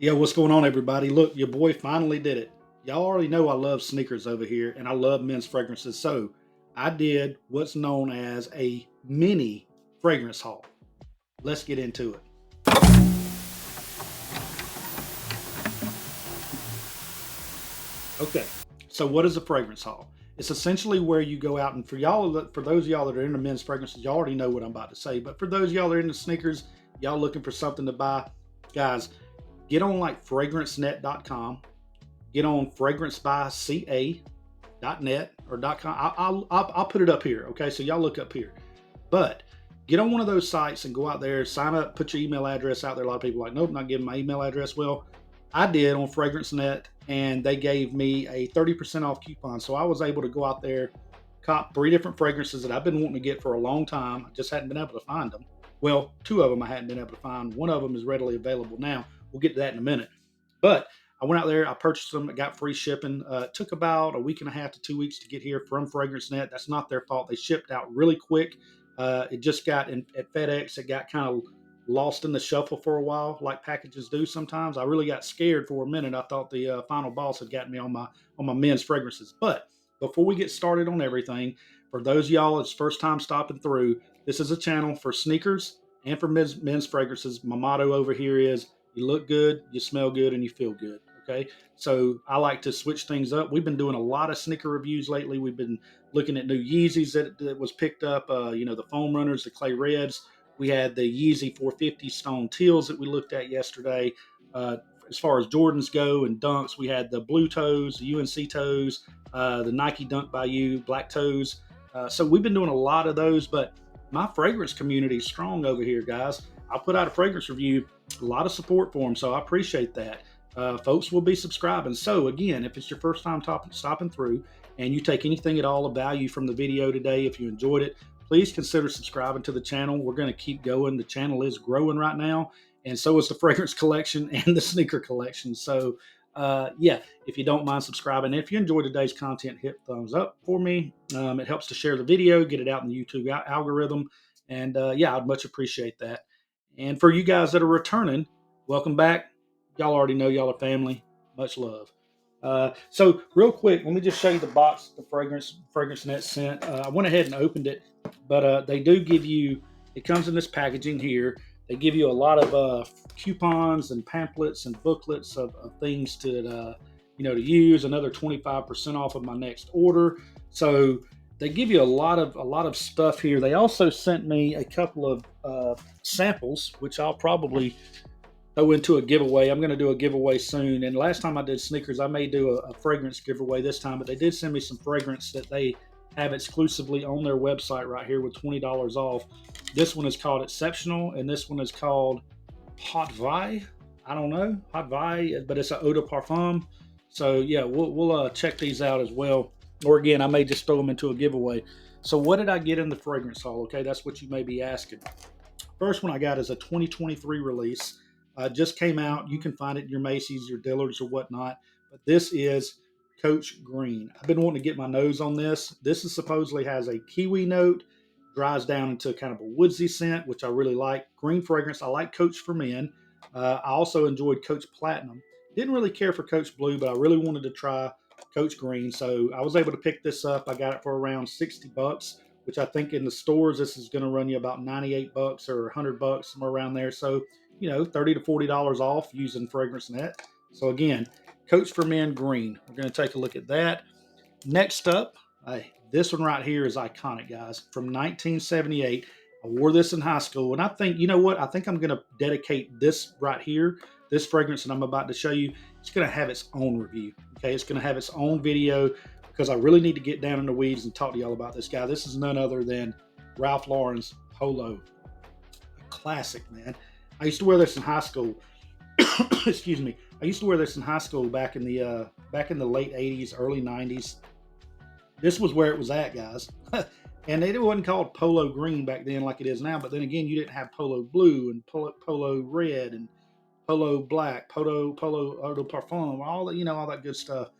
Yeah, what's going on, everybody? Look, your boy finally did it. Y'all already know I love sneakers over here and I love men's fragrances. So I did what's known as a mini fragrance haul. Let's get into it. Okay, so what is a fragrance haul? It's essentially where you go out and for those of y'all that are into men's fragrances, y'all already know what I'm about to say. But for those of y'all that are into sneakers, y'all looking for something to buy, guys, get on like fragrancenet.com, get on fragrancebyca.net or .com. I'll put it up here. Okay, so y'all look up here. But get on one of those sites and go out there, sign up, put your email address out there. A lot of people are like, nope, not giving my email address. Well, I did on FragranceNet, and they gave me a 30% off coupon. So I was able to go out there, cop 3 different fragrances that I've been wanting to get for a long time. I just hadn't been able to find them. Well, 2 of them I hadn't been able to find. One of them is readily available now. We'll get to that in a minute. But I went out there, I purchased them, I got free shipping. It took about a week and a half to 2 weeks to get here from FragranceNet. That's not their fault. They shipped out really quick. It just got at FedEx. It got kind of lost in the shuffle for a while, like packages do sometimes. I really got scared for a minute. I thought the final boss had gotten me on my men's fragrances. But before we get started on everything, for those of y'all it's first time stopping through, this is a channel for sneakers and for men's fragrances. My motto over here is you look good, you smell good, and you feel good. Okay. So I like to switch things up. We've been doing a lot of sneaker reviews lately. We've been looking at new Yeezys that was picked up, the foam runners, the clay reds. We had the Yeezy 450 stone teals that we looked at yesterday. As far as Jordans go and dunks, we had the blue toes, the UNC toes, the Nike Dunk by You, black toes. So we've been doing a lot of those, but my fragrance community is strong over here, guys. I put out a fragrance review, a lot of support for them, so I appreciate that. Folks will be subscribing. So again, if it's your first time stopping through and you take anything at all of value from the video today, if you enjoyed it, please consider subscribing to the channel. We're going to keep going. The channel is growing right now, and so is the fragrance collection and the sneaker collection. So yeah, if you don't mind subscribing, if you enjoyed today's content, hit thumbs up for me. It helps to share the video, get it out in the YouTube algorithm, and yeah, I'd much appreciate that. And for you guys that are returning, welcome back. Y'all already know y'all are family. Much love. So real quick, let me just show you the box the fragrance net sent. I went ahead and opened it, but they do give you. It comes in this packaging here. They give you a lot of coupons and pamphlets and booklets of things to use. Another 25% off of my next order. So they give you a lot of stuff here. They also sent me a couple of samples, which I'll probably throw into a giveaway. I'm going to do a giveaway soon. And last time I did sneakers, I may do a fragrance giveaway this time, but they did send me some fragrance that they have exclusively on their website right here with $20 off. This one is called Exceptional, and this one is called Hot Vi. I don't know, Hot Vi, but it's an eau de parfum. So yeah, we'll check these out as well. Or again, I may just throw them into a giveaway. So what did I get in the fragrance haul? Okay, that's what you may be asking. First one I got is a 2023 release. Just came out. You can find it in your Macy's, your Dillards, or whatnot. But this is Coach Green. I've been wanting to get my nose on this. This is supposedly has a kiwi note, dries down into kind of a woodsy scent, which I really like. Green fragrance. I like Coach for men. I also enjoyed Coach Platinum. Didn't really care for Coach Blue, but I really wanted to try Coach Green. So I was able to pick this up. I got it for around $60, which I think in the stores this is going to run you about $98 or $100, somewhere around there. So $30 to $40 off using Fragrance Net. So again, Coach for Men Green. We're going to take a look at that. Next up, this one right here is iconic, guys. From 1978. I wore this in high school, and I think, you know what? I think I'm going to dedicate this right here, this fragrance that I'm about to show you. It's going to have its own review. Okay, it's going to have its own video because I really need to get down in the weeds and talk to y'all about this guy. This is none other than Ralph Lauren's Polo. A classic, man. I used to wear this in high school. Excuse me. I used to wear this in high school back in the late '80s, early '90s. This was where it was at, guys. And it wasn't called Polo Green back then like it is now. But then again, you didn't have Polo Blue and Polo Red and Polo Black, Polo Eau de Parfum, all that good stuff.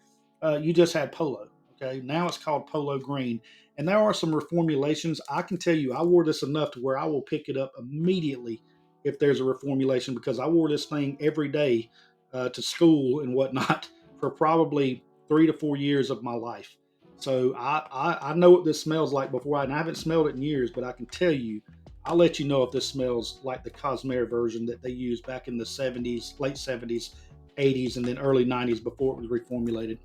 You just had Polo. Okay, now it's called Polo Green, and there are some reformulations. I can tell you, I wore this enough to where I will pick it up immediately if there's a reformulation because I wore this thing every day to school and whatnot for probably 3 to 4 years of my life. So I know what this smells like before, and I haven't smelled it in years, but I can tell you, I'll let you know if this smells like the Cosmere version that they used back in the 70s, late 70s, 80s, and then early 90s before it was reformulated.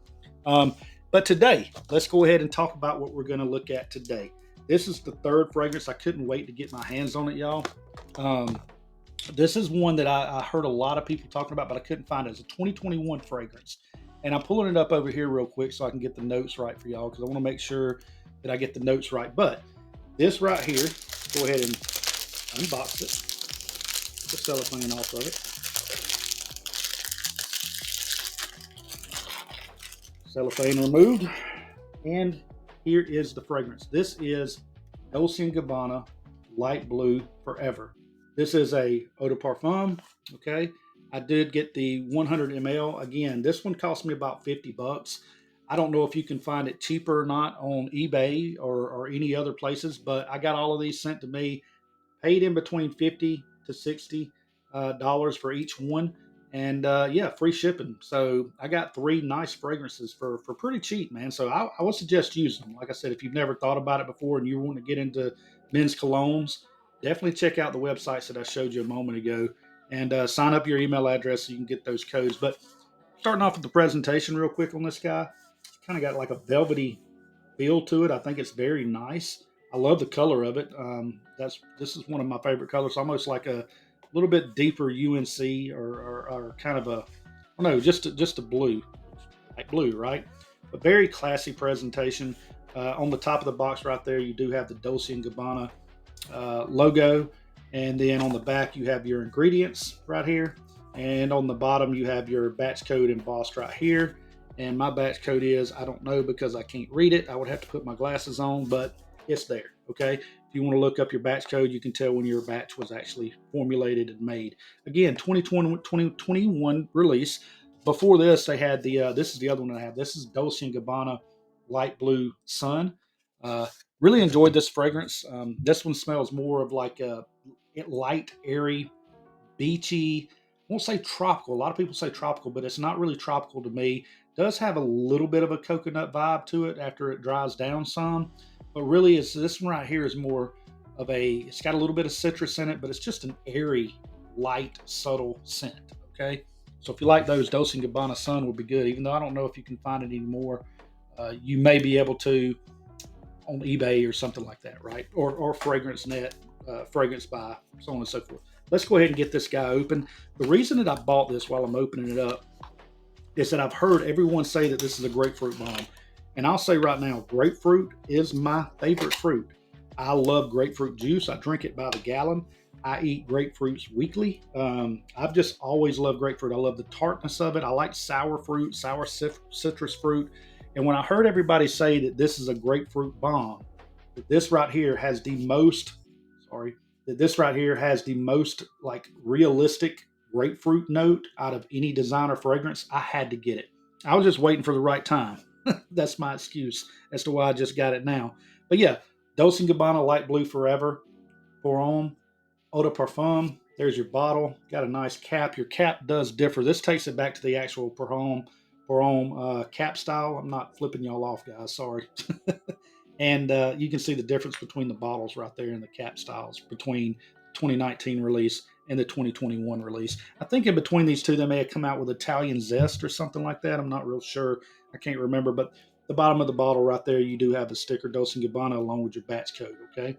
Um, but today, let's go ahead and talk about what we're going to look at today. This is the third fragrance. I couldn't wait to get my hands on it, y'all. Um, this is one that I heard a lot of people talking about, but I couldn't find it. It's a 2021 fragrance. And I'm pulling it up over here real quick so I can get the notes right for y'all, because I want to make sure that I get the notes right. But this right here, go ahead and unbox it. Get the cellophane off of it. Cellophane removed. And here is the fragrance. This is Dolce Gabbana Light Blue Forever. This is a eau de parfum. Okay. I did get the 100 ml. Again, this one cost me about $50. I don't know if you can find it cheaper or not on eBay or any other places, but I got all of these sent to me, paid in between $50 to $60 for each one. And yeah, free shipping. So I got 3 nice fragrances for pretty cheap, man. So I would suggest using them. Like I said, if you've never thought about it before and you want to get into men's colognes, definitely check out the websites that I showed you a moment ago, and sign up your email address so you can get those codes. But starting off with the presentation real quick on this guy, it's kind of got like a velvety feel to it. I think it's very nice. I love the color of it. This is one of my favorite colors. Almost like a little bit deeper UNC or kind of a, I don't know, just a blue, like blue, right? A very classy presentation. On the top of the box right there, you do have the Dolce & Gabbana logo, and then on the back you have your ingredients right here, and on the bottom you have your batch code embossed right here. And my batch code is, I don't know because I can't read it. I would have to put my glasses on, but it's there. Okay. If you want to look up your batch code, you can tell when your batch was actually formulated and made. Again, 2021 release. Before this, they had this is the other one I have. This is Dolce & Gabbana Light Blue Sun. Really enjoyed this fragrance. This one smells more of like a light, airy, beachy. I won't say tropical. A lot of people say tropical, but it's not really tropical to me. It does have a little bit of a coconut vibe to it after it dries down some, but really, this one right here is more of a. It's got a little bit of citrus in it, but it's just an airy, light, subtle scent. Okay, so if you like those, Dolce & Gabbana Sun would be good. Even though I don't know if you can find it anymore, you may be able to on eBay or something like that, right? Or Fragrance Net, Fragrance Buy, so on and so forth. Let's go ahead and get this guy open. The reason that I bought this while I'm opening it up is that I've heard everyone say that this is a grapefruit bomb. And I'll say right now, grapefruit is my favorite fruit. I love grapefruit juice. I drink it by the gallon. I eat grapefruits weekly. I've just always loved grapefruit. I love the tartness of it. I like sour fruit, sour citrus fruit. And when I heard everybody say that this is a grapefruit bomb, that this right here has the most, sorry, that this right here has the most like realistic grapefruit note out of any designer fragrance, I had to get it. I was just waiting for the right time. That's my excuse as to why I just got it now. But yeah, Dolce & Gabbana Light Blue Forever, pour on, eau de parfum. There's your bottle. Got a nice cap. Your cap does differ. This takes it back to the actual pour on cap style. I'm not flipping y'all off, guys. Sorry. And you can see the difference between the bottles right there in the cap styles between 2019 release and the 2021 release. I think in between these two, they may have come out with Italian Zest or something like that. I'm not real sure. I can't remember. But the bottom of the bottle right there, you do have the sticker Dolce & Gabbana along with your batch code. Okay.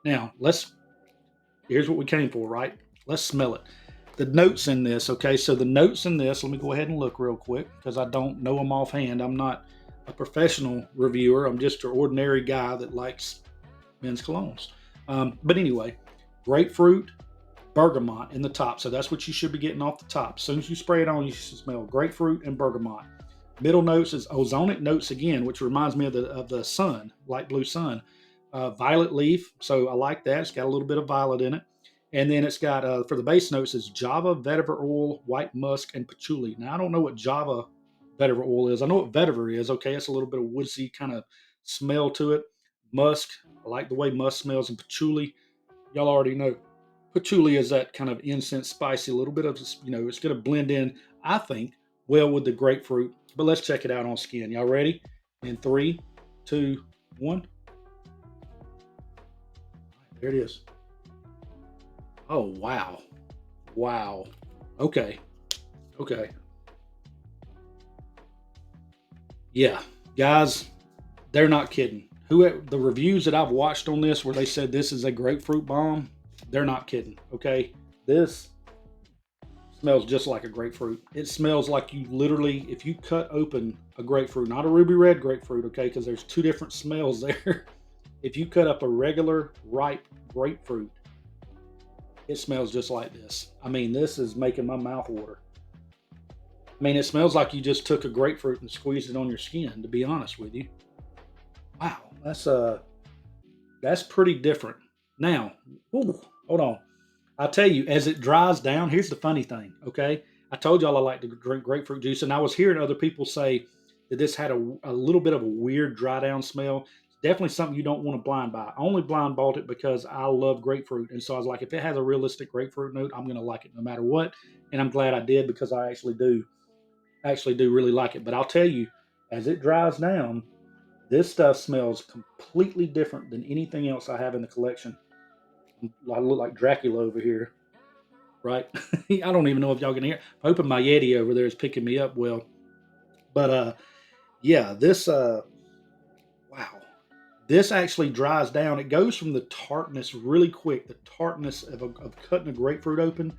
Now, here's what we came for, right? Let's smell it. The notes in this, okay? So the notes in this, let me go ahead and look real quick because I don't know them offhand. I'm not a professional reviewer. I'm just an ordinary guy that likes men's colognes. But anyway, grapefruit, bergamot in the top. So that's what you should be getting off the top. As soon as you spray it on, you should smell grapefruit and bergamot. Middle notes is ozonic notes again, which reminds me of the sun, light blue sun. Violet leaf, so I like that. It's got a little bit of violet in it. And then it's got, for the base notes, is Java, vetiver oil, white musk, and patchouli. Now, I don't know what Java vetiver oil is. I know what vetiver is. Okay, it's a little bit of woodsy kind of smell to it. Musk, I like the way musk smells, and patchouli, y'all already know Patchouli is that kind of incense, spicy, a little bit of, it's going to blend in, I think, well with the grapefruit. But let's check it out on skin. Y'all ready? In 3, 2, 1. There it is. Oh, wow. Wow. Okay. Okay. Yeah. Guys, they're not kidding. The reviews that I've watched on this where they said this is a grapefruit bomb, they're not kidding. Okay. This smells just like a grapefruit. It smells like you literally, if you cut open a grapefruit, not a ruby red grapefruit, okay, because there's two different smells there. If you cut up a regular ripe grapefruit, it smells just like this. I mean, this is making my mouth water. I mean, it smells like you just took a grapefruit and squeezed it on your skin, to be honest with you. Wow, that's pretty different. Now, ooh, hold on. I'll tell you, as it dries down, here's the funny thing, okay? I told y'all I like to drink grapefruit juice, and I was hearing other people say that this had a little bit of a weird dry down smell. It's definitely something you don't want to blind buy. I only blind bought it because I love grapefruit, and so I was like, if it has a realistic grapefruit note, I'm going to like it no matter what, and I'm glad I did because I actually do really like it. But I'll tell you, as it dries down, this stuff smells completely different than anything else I have in the collection. I look like Dracula over here, right? I don't even know if y'all can hear. I open my Yeti over there is picking me up well, but yeah, this wow, this actually dries down. It goes from the tartness really quick, the tartness of cutting a grapefruit open.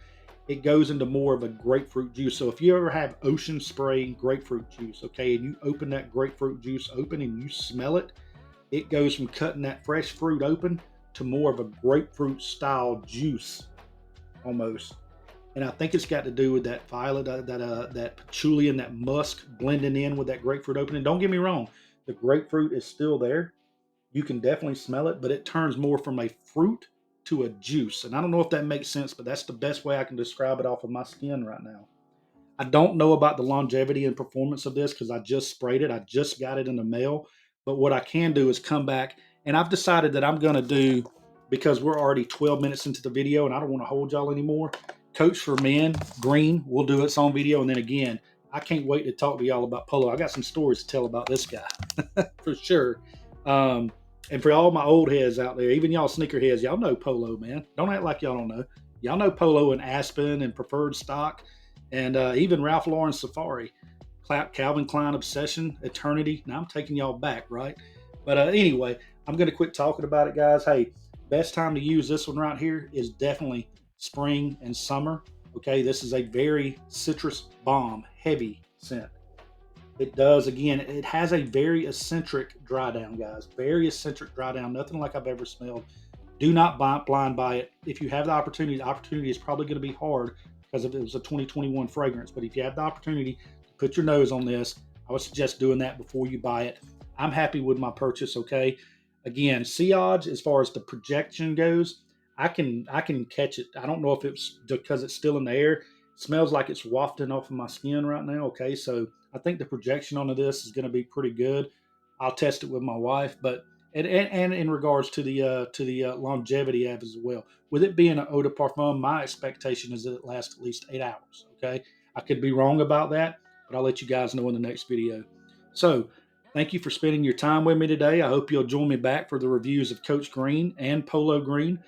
It goes into more of a grapefruit juice. So if you ever have ocean spray grapefruit juice, okay, and you open that grapefruit juice open and you smell it, it goes from cutting that fresh fruit open to more of a grapefruit style juice almost. And I think it's got to do with that violet, that patchouli and that musk blending in with that grapefruit opening. Don't get me wrong, the grapefruit is still there. You can definitely smell it, but it turns more from a fruit to a juice. And I don't know if that makes sense, but that's the best way I can describe it off of my skin right now. I don't know about the longevity and performance of this because I just sprayed it. I just got it in the mail. But what I can do is come back, and I've decided that I'm going to do, because we're already 12 minutes into the video and I don't want to hold y'all anymore. Coach for Men, Green, we'll do its own video. And then again, I can't wait to talk to y'all about Polo. I got some stories to tell about this guy for sure. And for all my old heads out there, even y'all sneaker heads, y'all know Polo, man. Don't act like y'all don't know. Y'all know Polo and Aspen and Preferred Stock and even Ralph Lauren Safari, Calvin Klein Obsession, Eternity. Now I'm taking y'all back, right? But anyway, I'm going to quit talking about it, guys. Hey, best time to use this one right here is definitely spring and summer. Okay, this is a very citrus bomb, heavy scent. It does, again, it has a very eccentric dry down, guys. Very eccentric dry down. Nothing like I've ever smelled. Do not blind buy it. If you have the opportunity is probably going to be hard because if it was a 2021 fragrance. But if you have the opportunity to put your nose on this, I would suggest doing that before you buy it. I'm happy with my purchase, okay? Again, sillage, as far as the projection goes, I can catch it. I don't know if it's because it's still in the air. It smells like it's wafting off of my skin right now, okay? So I think the projection onto this is going to be pretty good. I'll test it with my wife, but and in regards to the longevity of it as well. With it being an eau de parfum, my expectation is that it lasts at least 8 hours. Okay, I could be wrong about that, but I'll let you guys know in the next video. So, thank you for spending your time with me today. I hope you'll join me back for the reviews of Coach Green and Polo Green.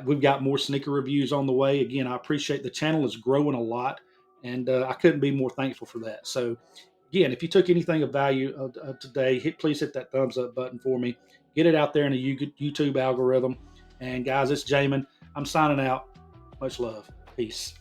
We've got more sneaker reviews on the way. Again, I appreciate the channel is growing a lot, and I couldn't be more thankful for that. So, again, if you took anything of value today, please hit that thumbs up button for me. Get it out there in the YouTube algorithm. And guys, it's Jamon. I'm signing out. Much love. Peace.